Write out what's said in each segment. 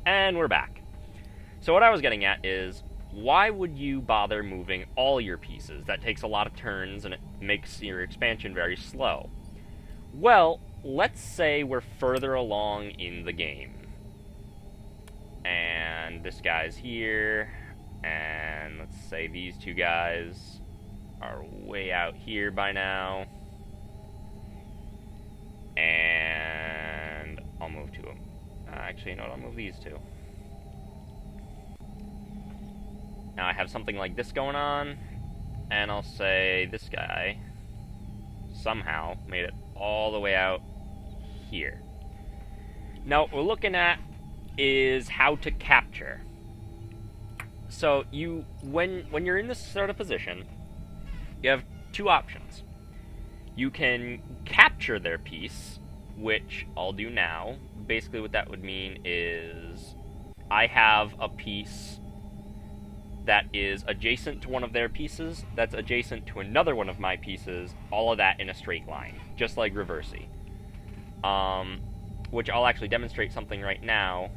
And we're back. So what I was getting at is, why would you bother moving all your pieces? That takes a lot of turns and it makes your expansion very slow. Well, let's say we're further along in the game. And this guy's here, and let's say these two guys are way out here by now. And I'll move to them. Actually, you know what? I'll move these two. Now I have something like this going on, and I'll say this guy somehow made it all the way out here. Now, what we're looking at is how to capture. So when you're in this sort of position, you have two options. You can capture their piece, which I'll do now. Basically what that would mean is I have a piece that is adjacent to one of their pieces, that's adjacent to another one of my pieces, all of that in a straight line, just like Reversi. Which I'll actually demonstrate something right now,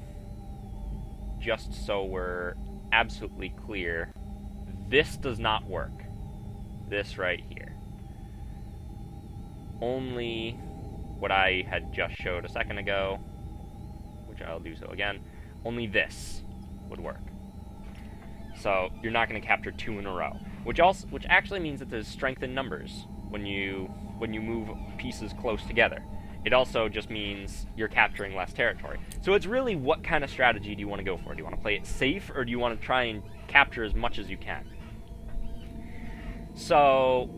just so we're absolutely clear. This does not work. This right here. Only what I had just showed a second ago, which I'll do so again, only this would work. So you're not going to capture two in a row, which actually means that there's strength in numbers when you move pieces close together. It also just means you're capturing less territory. So it's really, what kind of strategy do you want to go for? Do you want to play it safe, or do you want to try and capture as much as you can? So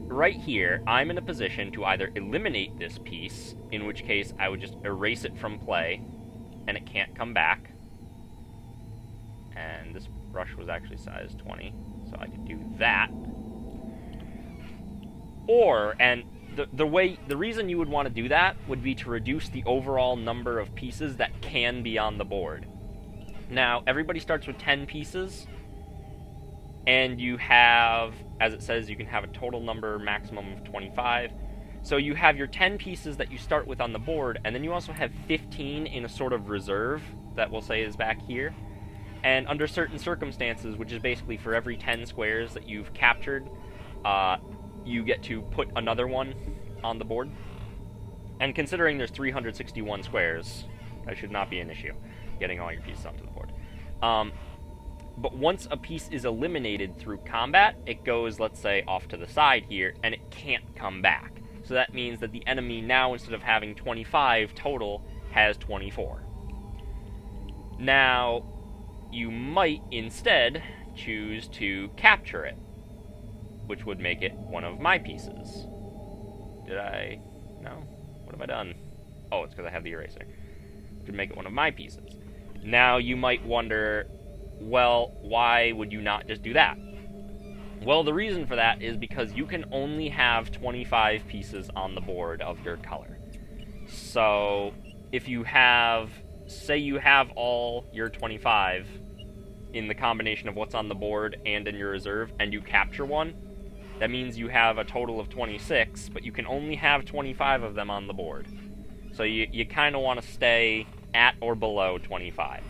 right here, I'm in a position to either eliminate this piece, in which case I would just erase it from play, and it can't come back. And this brush was actually size 20, so I could do that. Or, and the reason you would want to do that would be to reduce the overall number of pieces that can be on the board. Now, everybody starts with 10 pieces, and you have, as it says, you can have a total number maximum of 25. So you have your 10 pieces that you start with on the board, and then you also have 15 in a sort of reserve that we'll say is back here. And under certain circumstances, which is basically for every 10 squares that you've captured, you get to put another one on the board. And considering there's 361 squares, that should not be an issue, getting all your pieces onto the board. But once a piece is eliminated through combat, it goes, let's say, off to the side here, and it can't come back. So that means that the enemy now, instead of having 25 total, has 24. Now, you might instead choose to capture it, which would make it one of my pieces. Did I? No? What have I done? Oh, it's because I have the eraser. Which would make it one of my pieces. Now you might wonder, well, why would you not just do that? Well, the reason for that is because you can only have 25 pieces on the board of your color. So, if you have, say you have all your 25 in the combination of what's on the board and in your reserve, and you capture one, that means you have a total of 26, but you can only have 25 of them on the board. So you kind of want to stay at or below 25,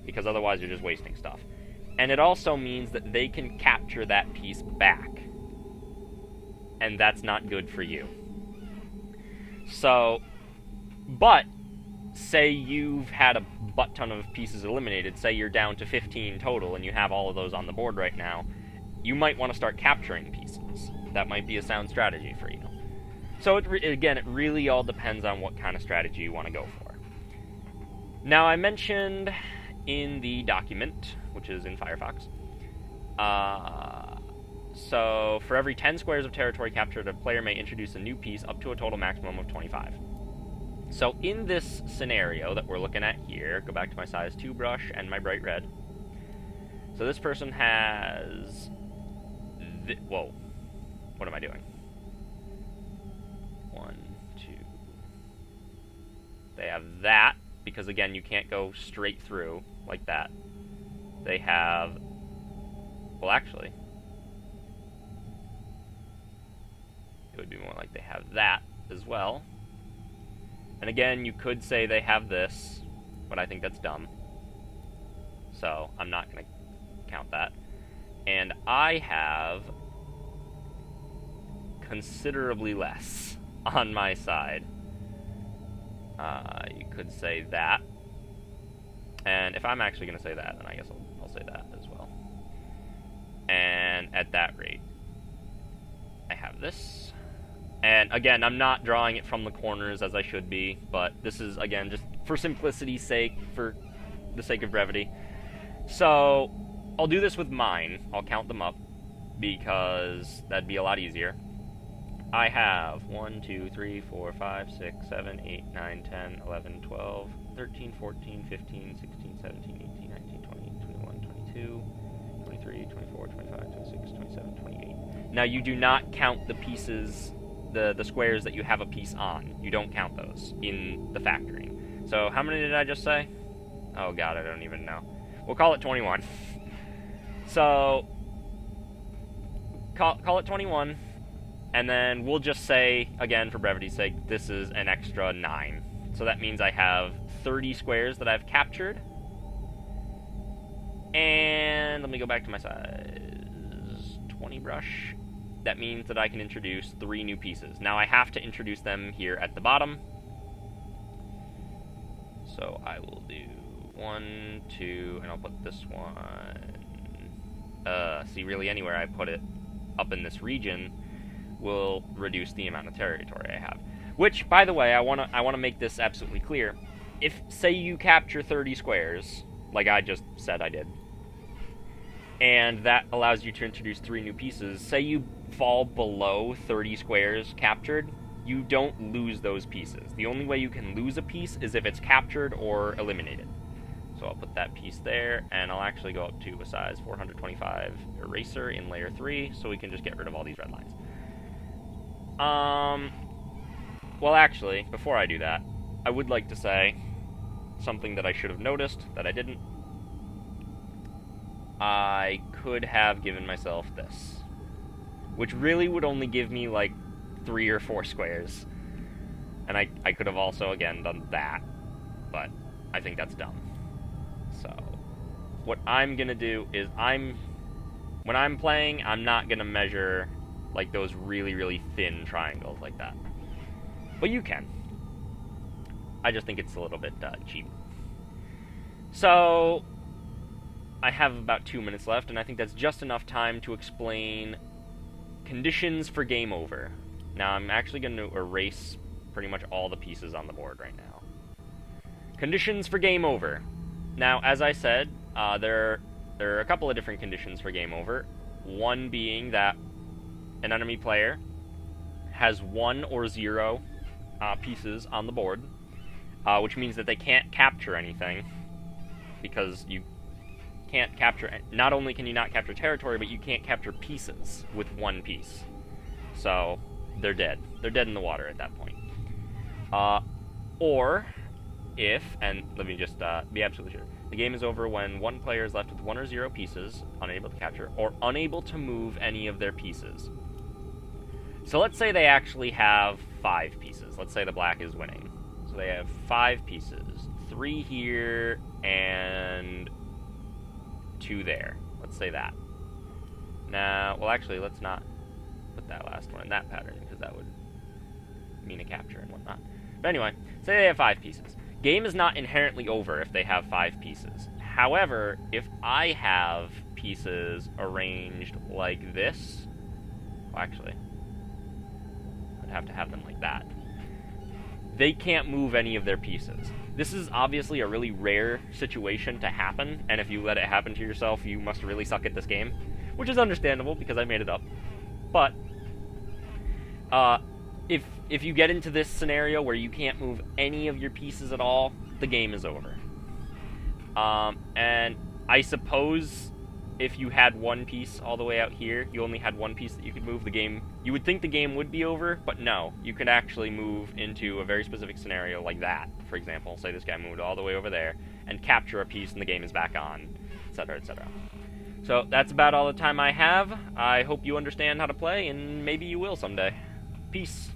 because otherwise you're just wasting stuff. And it also means that they can capture that piece back, and that's not good for you. So, but say you've had a butt ton of pieces eliminated, say you're down to 15 total and you have all of those on the board right now, you might want to start capturing pieces. That might be a sound strategy for you. So again, it really all depends on what kind of strategy you want to go for. Now, I mentioned in the document, which is in Firefox, so for every 10 squares of territory captured, a player may introduce a new piece up to a total maximum of 25. So in this scenario that we're looking at here, go back to my size 2 brush and my bright red. So this person has... whoa. What am I doing? 1, 2... They have that, because again, you can't go straight through like that. They have... Well, actually... It would be more like they have that as well. And again, you could say they have this, but I think that's dumb. So I'm not going to count that. And I have considerably less on my side. You could say that. And if I'm actually going to say that, then I guess I'll say that as well. And at that rate, I have this. And again, I'm not drawing it from the corners as I should be, but this is, again, just for simplicity's sake, for the sake of brevity. So, I'll do this with mine. I'll count them up, because that'd be a lot easier. I have 1, 2, 3, 4, 5, 6, 7, 8, 9, 10, 11, 12, 13, 14, 15, 16, 17, 18, 19, 20, 21, 22, 23, 24, 25, 26, 27, 28. Now, you do not count the pieces, the squares that you have a piece on. You don't count those in the factoring. So, how many did I just say? Oh god, I don't even know. We'll call it 21. So, call it 21, and then we'll just say, again, for brevity's sake, this is an extra 9. So that means I have 30 squares that I've captured. And let me go back to my size. 20 brush. That means that I can introduce 3 new pieces. Now I have to introduce them here at the bottom. So I will do 1, 2, and I'll put this one. See, really anywhere I put it up in this region will reduce the amount of territory I have. Which, by the way, I wanna make this absolutely clear. If, say, you capture 30 squares, like I just said I did, and that allows you to introduce 3 new pieces, say you fall below 30 squares captured, you don't lose those pieces. The only way you can lose a piece is if it's captured or eliminated. So I'll put that piece there, and I'll actually go up to a size 425 eraser in layer 3, so we can just get rid of all these red lines. Well, actually, before I do that, I would like to say something that I should have noticed, that I didn't. I could have given myself this, which really would only give me, like, 3 or 4 squares. And I could have also, again, done that, but I think that's dumb. So, what I'm gonna do is when I'm playing, I'm not gonna measure, like, those really, really thin triangles like that. But you can. I just think it's a little bit cheap. So, I have about 2 minutes left, and I think that's just enough time to explain conditions for game over. Now, I'm actually going to erase pretty much all the pieces on the board right now. Conditions for game over. Now, as I said, there are a couple of different conditions for game over. One being that an enemy player has 1 or 0 pieces on the board, which means that they can't capture anything, because you can't capture. Not only can you not capture territory, but you can't capture pieces with 1 piece. So they're dead. They're dead in the water at that point. Or if, and let me just be absolutely sure, the game is over when one player is left with 1 or 0 pieces, unable to capture, or unable to move any of their pieces. So let's say they actually have 5 pieces. Let's say the black is winning. So they have 5 pieces. 3 here, and 2 there. Let's say that. Now, well, actually, let's not put that last one in that pattern, because that would mean a capture and whatnot. But anyway, say they have 5 pieces. Game is not inherently over if they have 5 pieces. However, if I have pieces arranged like this, well, actually, I'd have to have them like that. They can't move any of their pieces. This is obviously a really rare situation to happen, and if you let it happen to yourself, you must really suck at this game, which is understandable because I made it up. But if you get into this scenario where you can't move any of your pieces at all, the game is over. And I suppose if you had 1 piece all the way out here, you only had 1 piece that you could move, the game, you would think the game would be over, but no, you could actually move into a very specific scenario like that, for example. Say this guy moved all the way over there, and capture a piece and the game is back on, etc., etc. So that's about all the time I have. I hope you understand how to play, and maybe you will someday. Peace.